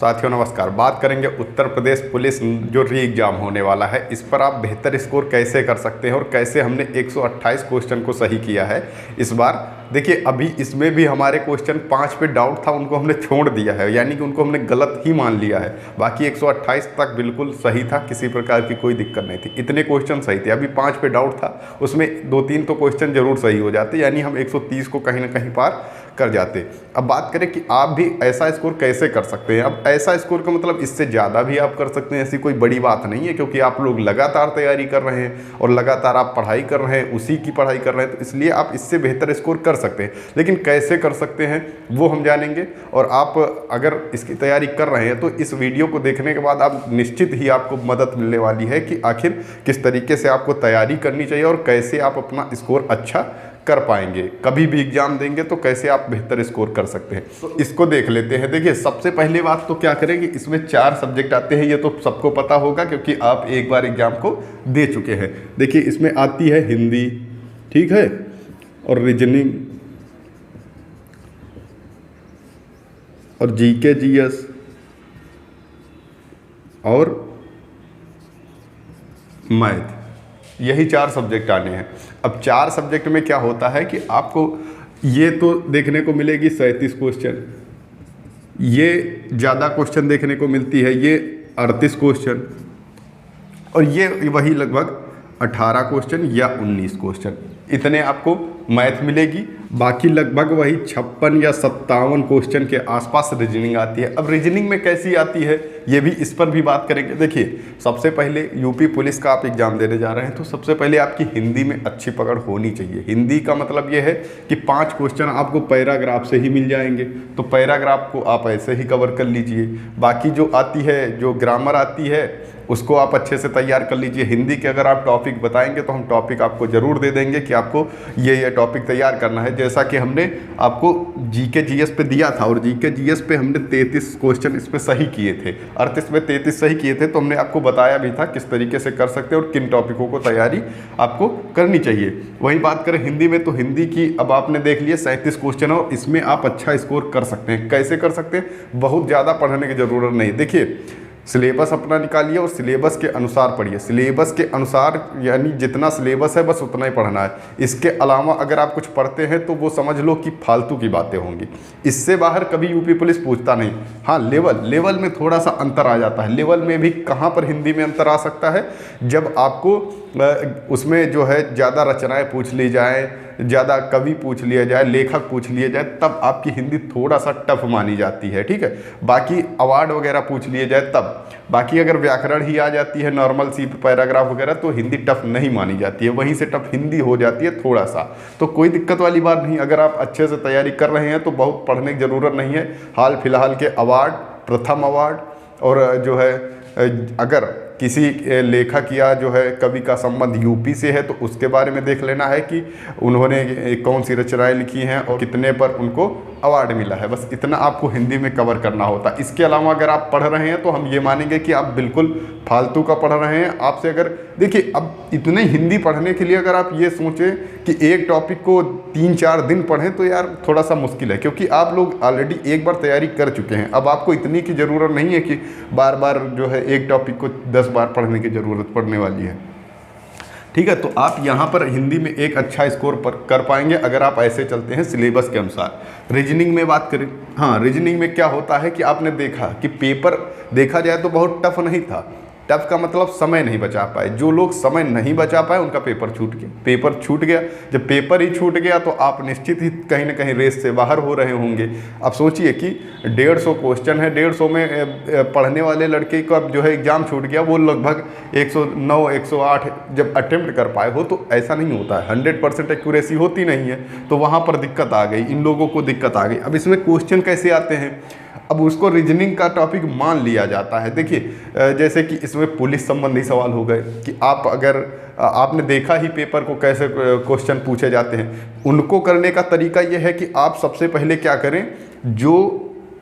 साथियों नमस्कार। बात करेंगे उत्तर प्रदेश पुलिस जो री एग्ज़ाम होने वाला है, इस पर आप बेहतर स्कोर कैसे कर सकते हैं और कैसे हमने 128 क्वेश्चन को सही किया है इस बार। देखिए अभी इसमें भी हमारे क्वेश्चन 5 पे डाउट था, उनको हमने छोड़ दिया है, यानी कि उनको हमने गलत ही मान लिया है। बाकी 128 तक बिल्कुल सही था, किसी प्रकार की कोई दिक्कत नहीं थी, इतने क्वेश्चन सही थे। अभी 5 पे डाउट था, उसमें 2-3 तो क्वेश्चन जरूर सही हो जाते, यानी हम 130 को कहीं ना कहीं पार कर जाते। अब बात करें कि आप भी ऐसा स्कोर कैसे कर सकते हैं। अब ऐसा स्कोर का मतलब इससे ज़्यादा भी आप कर सकते हैं, ऐसी कोई बड़ी बात नहीं है, क्योंकि आप लोग लगातार तैयारी कर रहे हैं और लगातार आप पढ़ाई कर रहे हैं, उसी की पढ़ाई कर रहे हैं, तो इसलिए आप इससे बेहतर स्कोर कर सकते हैं। लेकिन कैसे कर सकते हैं वो हम जानेंगे। और आप अगर इसकी तैयारी कर रहे हैं तो इस वीडियो को देखने के बाद आप निश्चित ही आपको मदद मिलने वाली है कि आखिर किस तरीके से आपको तैयारी करनी चाहिए और कैसे आप अपना स्कोर अच्छा कर पाएंगे। कभी भी एग्जाम देंगे तो कैसे आप बेहतर स्कोर कर सकते हैं, तो इसको देख लेते हैं। देखिए सबसे पहले बात तो क्या करें कि इसमें 4 सब्जेक्ट आते हैं, ये तो सबको पता होगा क्योंकि आप एक बार एग्जाम को दे चुके हैं। देखिए इसमें आती है हिंदी, ठीक है, और रीजनिंग और जीके जीएस और मैथ, यही 4 सब्जेक्ट आने हैं। अब 4 सब्जेक्ट में क्या होता है कि आपको ये तो देखने को मिलेगी 37 क्वेश्चन, ये ज़्यादा क्वेश्चन देखने को मिलती है, ये 38 क्वेश्चन, और ये वही लगभग 18 क्वेश्चन या 19 क्वेश्चन, इतने आपको मैथ मिलेगी। बाकी लगभग वही 56 या 57 क्वेश्चन के आसपास रीजनिंग आती है। अब रीजनिंग में कैसी आती है ये भी, इस पर भी बात करेंगे। देखिए सबसे पहले यूपी पुलिस का आप एग्जाम देने जा रहे हैं तो सबसे पहले आपकी हिंदी में अच्छी पकड़ होनी चाहिए। हिंदी का मतलब ये है कि 5 क्वेश्चन आपको पैराग्राफ से ही मिल जाएंगे, तो पैराग्राफ को आप ऐसे ही कवर कर लीजिए। बाकी जो आती है, जो ग्रामर आती है, उसको आप अच्छे से तैयार कर लीजिए। हिंदी के अगर आप टॉपिक बताएंगे तो हम टॉपिक आपको ज़रूर दे देंगे कि आपको ये टॉपिक तैयार करना है। जैसा कि हमने आपको जीके जीएस पे दिया था, और जीके जीएस पे हमने 33 क्वेश्चन इस पे सही किए थे, 38 में 33 सही किए थे, तो हमने आपको बताया भी था किस तरीके से कर सकते हैं और किन टॉपिकों को तैयारी आपको करनी चाहिए। वही बात करें हिंदी में, तो हिंदी की अब आपने देख लिया 37 क्वेश्चन और इसमें आप अच्छा स्कोर कर सकते हैं। कैसे कर सकते हैं, बहुत ज़्यादा पढ़ने की ज़रूरत नहीं। देखिए सिलेबस अपना निकालिए और सिलेबस के अनुसार पढ़िए। सिलेबस के अनुसार यानी जितना सिलेबस है बस उतना ही पढ़ना है। इसके अलावा अगर आप कुछ पढ़ते हैं तो वो समझ लो कि फालतू की बातें होंगी। इससे बाहर कभी यूपी पुलिस पूछता नहीं। हाँ, लेवल में थोड़ा सा अंतर आ जाता है। लेवल में भी कहाँ पर हिंदी में अंतर आ सकता है, जब आपको उसमें जो है ज़्यादा रचनाएँ पूछ ली जाए, ज़्यादा कवि पूछ लिया जाए, लेखक पूछ लिए जाए, तब आपकी हिंदी थोड़ा सा टफ मानी जाती है, ठीक है। बाकी अवार्ड वगैरह पूछ लिए जाए तब। बाकी अगर व्याकरण ही आ जाती है, नॉर्मल सी पैराग्राफ वगैरह, तो हिंदी टफ नहीं मानी जाती है, वहीं से टफ हिंदी हो जाती है थोड़ा सा। तो कोई दिक्कत वाली बात नहीं, अगर आप अच्छे से तैयारी कर रहे हैं तो बहुत पढ़ने की ज़रूरत नहीं है। हाल फिलहाल के अवार्ड, प्रथम अवार्ड, और जो है अगर किसी लेखक या जो है कवि का संबंध यूपी से है तो उसके बारे में देख लेना है कि उन्होंने कौन सी रचनाएं लिखी हैं और कितने पर उनको अवार्ड मिला है। बस इतना आपको हिंदी में कवर करना होता है। इसके अलावा अगर आप पढ़ रहे हैं तो हम ये मानेंगे कि आप बिल्कुल फालतू का पढ़ रहे हैं। आपसे अगर देखिए, अब इतने हिंदी पढ़ने के लिए अगर आप ये सोचें कि एक टॉपिक को 3-4 दिन पढ़ें तो यार थोड़ा सा मुश्किल है, क्योंकि आप लोग ऑलरेडी एक बार तैयारी कर चुके हैं। अब आपको इतनी की ज़रूरत नहीं है कि बार बार जो है एक टॉपिक को 10 बार पढ़ने की ज़रूरत पड़ने वाली है, ठीक है। तो आप यहाँ पर हिंदी में एक अच्छा स्कोर कर पाएंगे अगर आप ऐसे चलते हैं सिलेबस के अनुसार। रीजनिंग में बात करें, हाँ, रीजनिंग में क्या होता है कि आपने देखा कि पेपर देखा जाए तो बहुत टफ नहीं था। टफ का मतलब समय नहीं बचा पाए। जो लोग समय नहीं बचा पाए उनका पेपर छूट गया। पेपर छूट गया, जब पेपर ही छूट गया तो आप निश्चित ही कहीं ना कहीं रेस से बाहर हो रहे होंगे। अब सोचिए कि 150 क्वेश्चन है, 150 में पढ़ने वाले लड़के का जो है एग्ज़ाम छूट गया, वो लगभग 109, 108 जब अटेम्प्ट कर पाए हो, तो ऐसा नहीं होता है, 100% एक्यूरेसी होती नहीं है। तो वहाँ पर दिक्कत आ गई, इन लोगों को दिक्कत आ गई। अब इसमें क्वेश्चन कैसे आते हैं, अब उसको रीजनिंग का टॉपिक मान लिया जाता है। देखिए जैसे कि इसमें पुलिस संबंधी सवाल हो गए कि आप अगर आपने देखा ही पेपर को कैसे क्वेश्चन पूछे जाते हैं, उनको करने का तरीका यह है कि आप सबसे पहले क्या करें, जो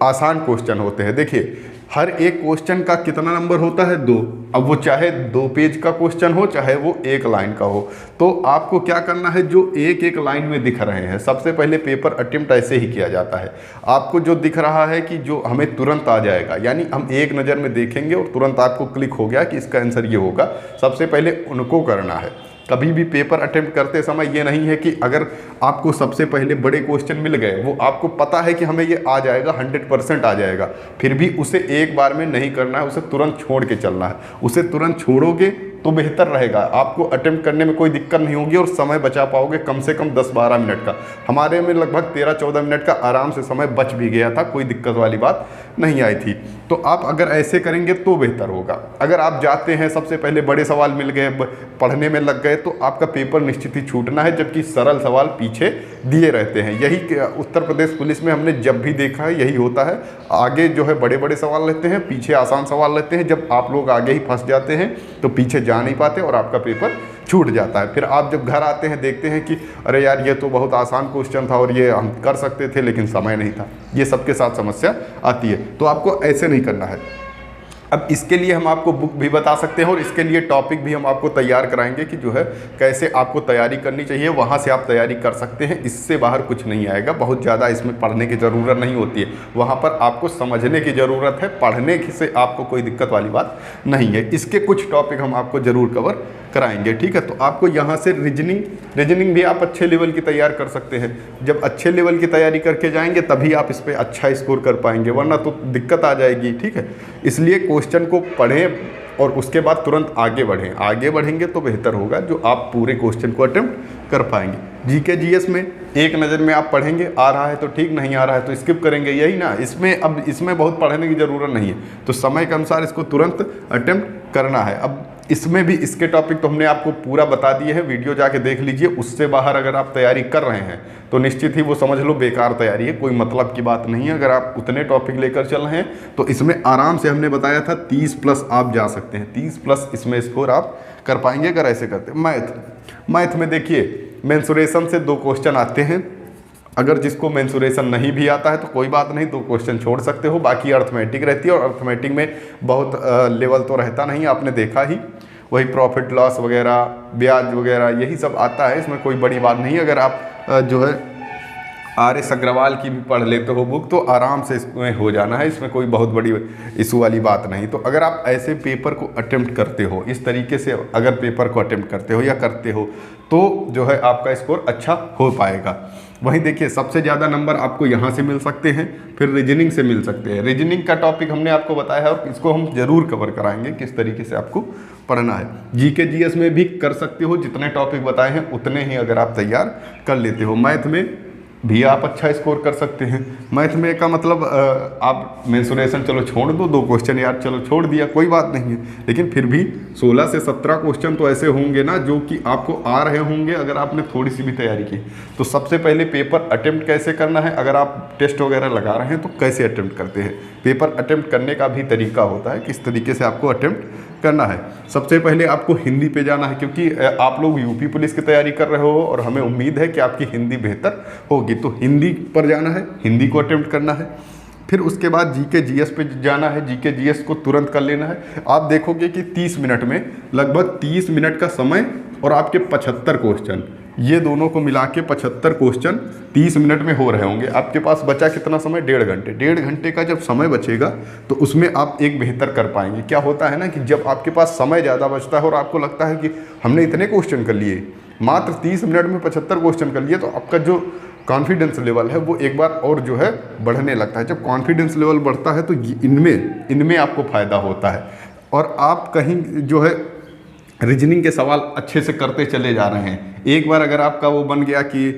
आसान क्वेश्चन होते हैं, देखिए हर एक क्वेश्चन का कितना नंबर होता है, 2। अब वो चाहे 2 पेज का क्वेश्चन हो चाहे वो 1 लाइन का हो। तो आपको क्या करना है, जो एक एक लाइन में दिख रहे हैं, सबसे पहले पेपर अटेम्प्ट ऐसे ही किया जाता है। आपको जो दिख रहा है कि जो हमें तुरंत आ जाएगा, यानी हम एक नज़र में देखेंगे और तुरंत आपको क्लिक हो गया कि इसका आंसर ये होगा, सबसे पहले उनको करना है। कभी भी पेपर अटेम्प्ट करते समय ये नहीं है कि अगर आपको सबसे पहले बड़े क्वेश्चन मिल गए, वो आपको पता है कि हमें ये आ जाएगा, 100% आ जाएगा, फिर भी उसे एक बार में नहीं करना है, उसे तुरंत छोड़ के चलना है। उसे तुरंत छोड़ोगे तो बेहतर रहेगा, आपको अटेम्प्ट करने में कोई दिक्कत नहीं होगी और समय बचा पाओगे कम से कम 10-12 मिनट का। हमारे में लगभग 13-14 मिनट का आराम से समय बच भी गया था, कोई दिक्कत वाली बात नहीं आई थी। तो आप अगर ऐसे करेंगे तो बेहतर होगा। अगर आप जाते हैं सबसे पहले बड़े सवाल मिल गए, पढ़ने में लग गए, तो आपका पेपर निश्चित ही छूटना है, जबकि सरल सवाल पीछे दिए रहते हैं। यही उत्तर प्रदेश पुलिस में हमने जब भी देखा है यही होता है। आगे जो है बड़े बड़े सवाल रहते हैं, पीछे आसान सवाल रहते हैं। जब आप लोग आगे ही फंस जाते हैं तो पीछे जा नहीं पाते और आपका पेपर छूट जाता है। फिर आप जब घर आते हैं देखते हैं कि अरे यार ये तो बहुत आसान क्वेश्चन था और ये हम कर सकते थे लेकिन समय नहीं था। ये सबके साथ समस्या आती है, तो आपको ऐसे नहीं करना है। अब इसके लिए हम आपको बुक भी बता सकते हैं और इसके लिए टॉपिक भी हम आपको तैयार कराएंगे कि जो है कैसे आपको तैयारी करनी चाहिए, वहाँ से आप तैयारी कर सकते हैं। इससे बाहर कुछ नहीं आएगा, बहुत ज़्यादा इसमें पढ़ने की ज़रूरत नहीं होती है, वहाँ पर आपको समझने की ज़रूरत है, पढ़ने से आपको कोई दिक्कत वाली बात नहीं है। इसके कुछ टॉपिक हम आपको ज़रूर कवर कराएंगे, ठीक है। तो आपको यहाँ से रीजनिंग भी आप अच्छे लेवल की तैयार कर सकते हैं। जब अच्छे लेवल की तैयारी करके जाएंगे तभी आप इस पर अच्छा स्कोर कर पाएंगे, वरना तो दिक्कत आ जाएगी, ठीक है। इसलिए क्वेश्चन को पढ़ें और उसके बाद तुरंत आगे बढ़ें। आगे बढ़ेंगे तो बेहतर होगा, जो आप पूरे क्वेश्चन को अटेम्प्ट कर पाएंगे। जीके जीएस में एक नज़र में आप पढ़ेंगे, आ रहा है तो ठीक, नहीं आ रहा है तो स्किप करेंगे, यही ना। इसमें बहुत पढ़ने की ज़रूरत नहीं है, तो समय के अनुसार इसको तुरंत अटेम्प्ट करना है। अब इसमें भी इसके टॉपिक तो हमने आपको पूरा बता दिए हैं, वीडियो जाके देख लीजिए। उससे बाहर अगर आप तैयारी कर रहे हैं तो निश्चित ही वो समझ लो बेकार तैयारी है, कोई मतलब की बात नहीं है। अगर आप उतने टॉपिक लेकर चल रहे हैं तो इसमें आराम से हमने बताया था 30+ आप जा सकते हैं, 30+ इसमें स्कोर आप कर पाएंगे अगर ऐसे करते हैं। मैथ में देखिए मेंसुरेशन से 2 क्वेश्चन आते हैं। अगर जिसको मेंसुरेशन नहीं भी आता है तो कोई बात नहीं, 2 क्वेश्चन छोड़ सकते हो, बाकी अर्थमेटिक रहती है। और अर्थमेटिक में बहुत लेवल तो रहता नहीं, आपने देखा ही, वही प्रॉफिट लॉस वगैरह, ब्याज वगैरह, यही सब आता है, इसमें कोई बड़ी बात नहीं। अगर आप जो है RS अग्रवाल की भी पढ़ लेते हो बुक तो आराम से इसमें हो जाना है, इसमें कोई बहुत बड़ी इशू वाली बात नहीं। तो अगर आप ऐसे पेपर को अटेम्प्ट करते हो, इस तरीके से अगर पेपर को अटेम्प्ट करते हो या करते हो तो जो है आपका स्कोर अच्छा हो पाएगा। वहीं देखिए सबसे ज़्यादा नंबर आपको यहाँ से मिल सकते हैं, फिर रीजनिंग से मिल सकते हैं। रीजनिंग का टॉपिक हमने आपको बताया है और इसको हम ज़रूर कवर कराएंगे किस तरीके से आपको पढ़ना है। जीके जीएस में भी कर सकते हो, जितने टॉपिक बताए हैं उतने ही अगर आप तैयार कर लेते हो। मैथ में भी आप अच्छा स्कोर कर सकते हैं। मैथ में का मतलब आप मेंसुरेशन चलो छोड़ दो, 2 क्वेश्चन यार चलो छोड़ दिया, कोई बात नहीं है, लेकिन फिर भी 16 से 17 क्वेश्चन तो ऐसे होंगे ना जो कि आपको आ रहे होंगे अगर आपने थोड़ी सी भी तैयारी की। तो सबसे पहले पेपर अटेम्प्ट कैसे करना है, अगर आप टेस्ट वगैरह लगा रहे हैं तो कैसे अटेम्प्ट करते हैं। पेपर अटेम्प्ट करने का भी तरीका होता है, किस तरीके से आपको अटेम्प्ट करना है। सबसे पहले आपको हिंदी पे जाना है, क्योंकि आप लोग यूपी पुलिस की तैयारी कर रहे हो और हमें उम्मीद है कि आपकी हिंदी बेहतर होगी, तो हिंदी पर जाना है, हिंदी को अटेम्प्ट करना है। फिर उसके बाद जीके जीएस पे जाना है, जीके जीएस को तुरंत कर लेना है। आप देखोगे कि 30 मिनट में लगभग 30 मिनट का समय और आपके 75 क्वेश्चन, ये दोनों को मिला के 75 क्वेश्चन 30 मिनट में हो रहे होंगे। आपके पास बचा कितना समय, 1.5 घंटे। 1.5 घंटे का जब समय बचेगा तो उसमें आप एक बेहतर कर पाएंगे। क्या होता है ना कि जब आपके पास समय ज़्यादा बचता है और आपको लगता है कि हमने इतने क्वेश्चन कर लिए, मात्र 30 मिनट में 75 क्वेश्चन कर लिए, तो आपका जो कॉन्फिडेंस लेवल है वो एक बार और जो है बढ़ने लगता है। जब कॉन्फिडेंस लेवल बढ़ता है तो इनमें आपको फ़ायदा होता है और आप कहीं जो है रीजनिंग के सवाल अच्छे से करते चले जा रहे हैं। एक बार अगर आपका वो बन गया कि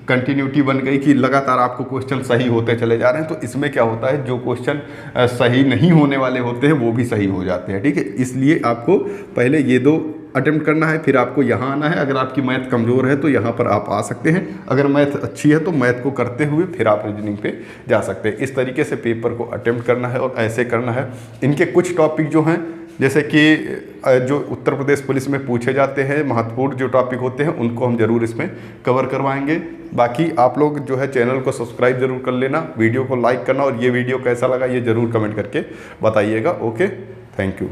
कंटिन्यूटी बन गई कि लगातार आपको क्वेश्चन सही होते चले जा रहे हैं, तो इसमें क्या होता है, जो क्वेश्चन सही नहीं होने वाले होते हैं वो भी सही हो जाते हैं, ठीक है। इसलिए आपको पहले ये 2 अटेम्प्ट करना है, फिर आपको यहाँ आना है। अगर आपकी मैथ कमज़ोर है तो यहाँ पर आप आ सकते हैं, अगर मैथ अच्छी है तो मैथ को करते हुए फिर आप रीजनिंग पे जा सकते हैं। इस तरीके से पेपर को अटेम्प्ट करना है और ऐसे करना है। इनके कुछ टॉपिक जो हैं, जैसे कि जो उत्तर प्रदेश पुलिस में पूछे जाते हैं, महत्वपूर्ण जो टॉपिक होते हैं, उनको हम ज़रूर इसमें कवर करवाएंगे। बाकी आप लोग जो है चैनल को सब्सक्राइब जरूर कर लेना, वीडियो को लाइक करना और ये वीडियो कैसा लगा ये ज़रूर कमेंट करके बताइएगा। Okay, thank you.